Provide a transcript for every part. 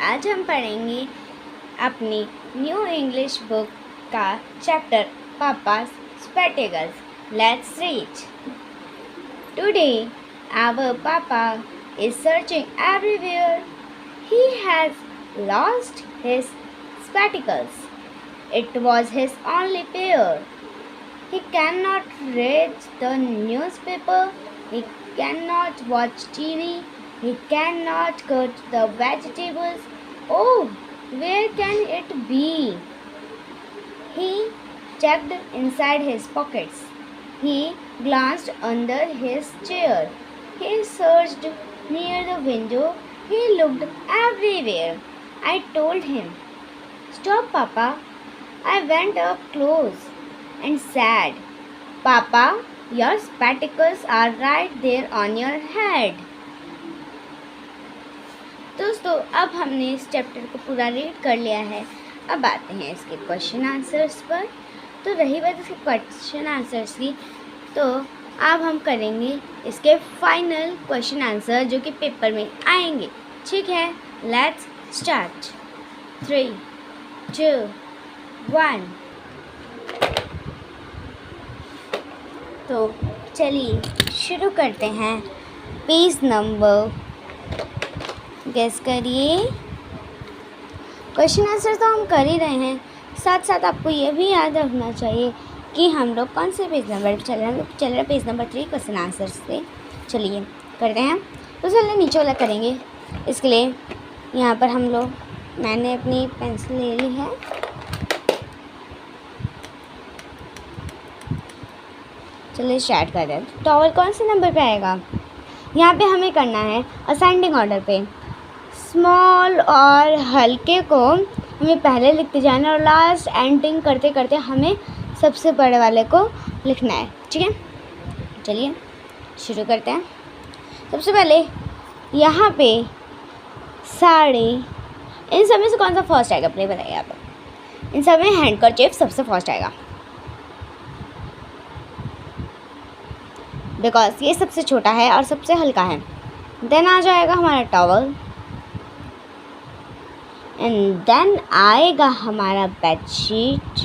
आज हम पढ़ेंगे अपनी न्यू इंग्लिश बुक का chapter पापा's spectacles. Let's read. Today, our Papa is searching everywhere. He has lost his spectacles. It was his only pair. He cannot read the newspaper. He cannot watch TV. He cannot cut the vegetables. Oh, where can it be? He checked inside his pockets. He glanced under his chair. He searched near the window. He looked everywhere. I told him, "Stop, Papa." I went up close and said, "Papa, your spectacles are right there on your head." दोस्तों, अब हमने इस chapter को पूरा read कर लिया है। अब आते हैं इसके क्वेश्चन आंसर्स पर। तो रही बात इसके क्वेश्चन आंसर्स की, तो अब हम करेंगे इसके फाइनल क्वेश्चन आंसर जो कि पेपर में आएंगे। ठीक है, लेट्स स्टार्ट। 3, 2, 1। तो चलिए शुरू करते हैं। पेज नंबर गेस करिए। क्वेश्चन आंसर तो हम कर ही रहे हैं, साथ साथ आपको ये भी याद रखना चाहिए कि हम लोग कौन से पेज नंबर चल रहे हैं। हम लोग चल रहे हैं पेज नंबर 3 क्वेश्चन आंसर से। चलिए करते हैं। तो चलिए नीचे वाला करेंगे। इसके लिए यहाँ पर हम लोग, मैंने अपनी पेंसिल ले ली है। चलिए स्टार्ट कर रहे हैं। टॉवल कौन से नंबर पे आएगा? यहाँ पे हमें करना है असेंडिंग ऑर्डर पे। स्मॉल और हल्के को हमें पहले लिखते जाना और लास्ट एंडिंग करते करते हमें सबसे बड़े वाले को लिखना है। ठीक है, चलिए शुरू करते हैं। सबसे पहले यहाँ पे साड़ी, इन सब में से कौन सा फर्स्ट आएगा? प्ले बताइए आप। इन सब में हैंडकरचीफ सबसे फर्स्ट आएगा, बिकॉज ये सबसे छोटा है और सबसे हल्का है। देन आ जाएगा हमारा टॉवल, एंड देन आएगा हमारा bedsheet,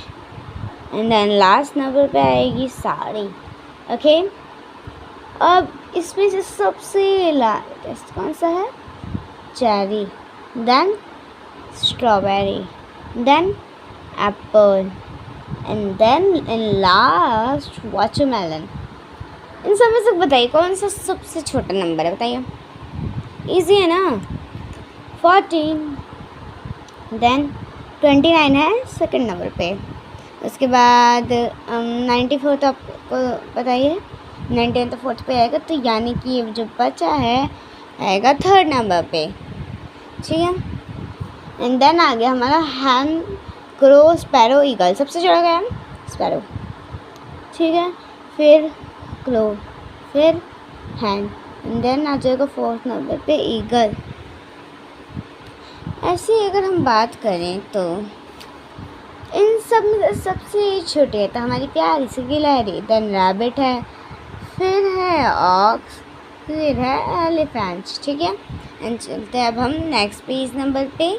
and then last number पे आएगी साड़ी। ओके, अब इसमें से सबसे लास्ट कौन सा है? Cherry, then strawberry, then apple, and then in last watermelon. इन सब में से बताइए कौन सा सबसे छोटा नंबर है? बताइए, इजी है ना। 14, देन 29 है सेकंड नंबर पे। उसके बाद 94 तो आपको बताइए, 19 तो फोर्थ पे आएगा, तो यानी कि ये जो बचा है आएगा थर्ड नंबर पे। ठीक है, एंड देन आ गया हमारा हैन, क्रो, स्पैरो, ईगल। सबसे छोटा क्या है? स्पैरो। ठीक है, फिर क्लो, फिर हैन, एंड देन आ जाएगा फोर्थ नंबर पे ईगल। ऐसे अगर हम बात करें तो इन सब में सबसे छोटी है तो हमारी प्यारी सी गिलहरी, देन रैबिट है, फिर है ऑक्स, फिर है एलिफेंट। ठीक है, एंड चलते हैं अब हम नेक्स्ट पेज नंबर पे।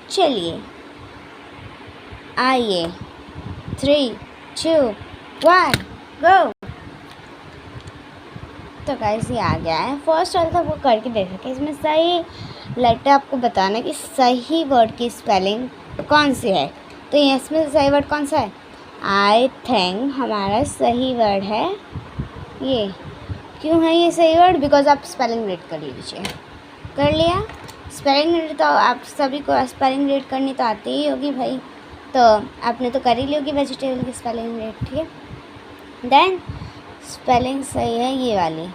चलिए आइए, 3, 2, 1 गो। तो गाइस ये आ गया है। फर्स्ट वाला तो आपको करके देख सके, इसमें सही लेटर आपको बताना है कि सही वर्ड की स्पेलिंग कौन सी है। तो ये इसमें सही वर्ड कौन सा है? आई थिंक हमारा सही वर्ड है ये। क्यों है ये सही वर्ड? बिकॉज आप स्पेलिंग रीड कर लीजिए। कर लिया स्पेलिंग रीड? तो आप सभी को स्पेलिंग रीड करनी तो आती ही होगी भाई, तो आपने तो कर ही ली होगी वेजिटेबल की स्पेलिंग रीड। ठीक है, देन स्पेलिंग सही है ये वाली।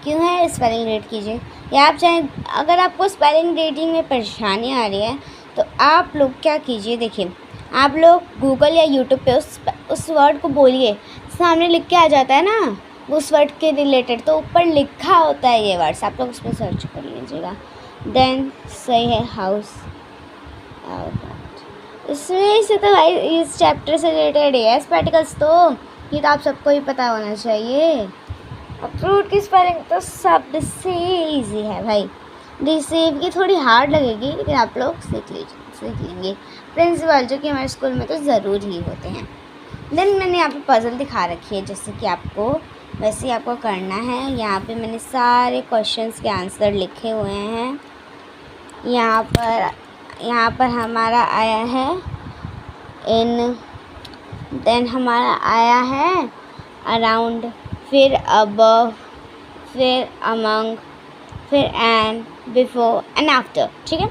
क्यों है? स्पेलिंग रीड कीजिए। या आप चाहें, अगर आपको स्पेलिंग रीडिंग में परेशानी आ रही है तो आप लोग क्या कीजिए, देखिए आप लोग गूगल या यूट्यूब पे उस वर्ड को बोलिए, सामने लिख के आ जाता है ना उस वर्ड के रिलेटेड, तो ऊपर लिखा होता है ये वर्ड्स, आप लोग उसमें सर्च कर लीजिएगा। देन सही है हाउस। इसमें से तो भाई इस चैप्टर से रिलेटेड है स्पेक्टिकल्स, तो ये तो आप सबको ही पता होना चाहिए। अब फ्रूट की स्पेलिंग तो सबसे इजी है भाई, रिसीव की थोड़ी हार्ड लगेगी, लेकिन आप लोग सीख लेंगे। प्रिंसिपल जो कि हमारे स्कूल में तो ज़रूर ही होते हैं। देन मैंने यहाँ पे पज़ल दिखा रखी है, जैसे कि आपको वैसे ही आपको करना है। यहाँ पे मैंने सारे क्वेश्चंस के आंसर लिखे हुए हैं। यहाँ पर हमारा आया है इन, देन हमारा आया है अराउंड, फिर अबव, फिर अमंग, फिर एंड, बिफोर एंड आफ्टर। ठीक है,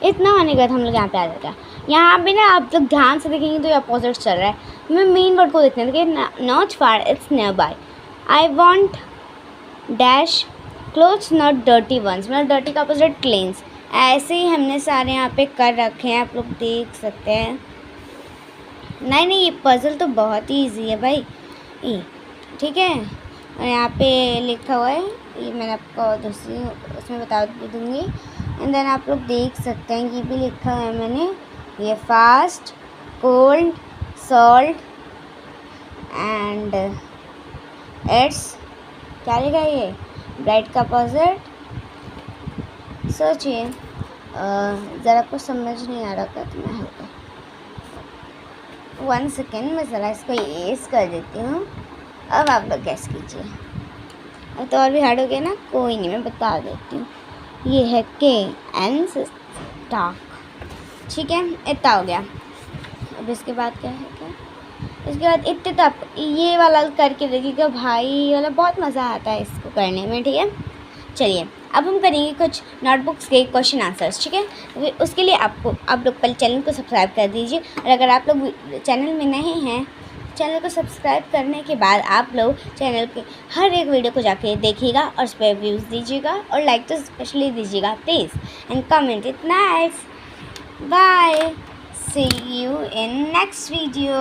इतना होने के बाद हम लोग यहाँ पे आ जाता है। यहाँ पे ना आप लोग ध्यान से देखेंगे तो अपोजिट चल रहा है। मैं मेन वर्ड को देखते हैं, देखिए not far it's nearby. I want dash clothes not dirty ones, मतलब डर्टी का अपोजिट क्लीन्स। ऐसे ही हमने सारे यहाँ पे कर रखे हैं, आप लोग देख सकते हैं। नहीं, ये पज़ल तो बहुत ही ईजी है भाई, ठीक है। और यहाँ पे लिखा हुआ है, ये मैंने आपको दूसरी उसमें बता दूँगी। एंड देन आप लोग देख सकते हैं, ये भी लिखा हुआ है मैंने, ये fast, cold, salt and it's, क्या लिखा है ये, ब्राइट का अपोजिट। सोचिए, ज़रा कुछ समझ नहीं आ रहा था तो मैं हल्का 1 सेकेंड मैं ज़रा इसको एस कर देती हूँ। अब आप लोग गैस कीजिए। अब तो और भी हार्ड हो गया ना, कोई नहीं, मैं बता देती हूँ। ये है के एन स्टाक, ठीक है, इतना हो गया। अब इसके बाद क्या है, इसके बाद इतने तक ये वाला करके देखिएगा भाई, ये वाला बहुत मज़ा आता है इसको करने में, ठीक है। चलिए अब हम करेंगे कुछ नोटबुक्स के क्वेश्चन आंसर्स, ठीक है। उसके लिए आप लोग पहले चैनल को सब्सक्राइब कर दीजिए, और अगर आप लोग चैनल में नए हैं, चैनल को सब्सक्राइब करने के बाद आप लोग चैनल के हर एक वीडियो को जाके देखिएगा और उस पर व्यूज़ दीजिएगा, और लाइक तो स्पेशली दीजिएगा please, and comment it nice. Bye, see you in next video.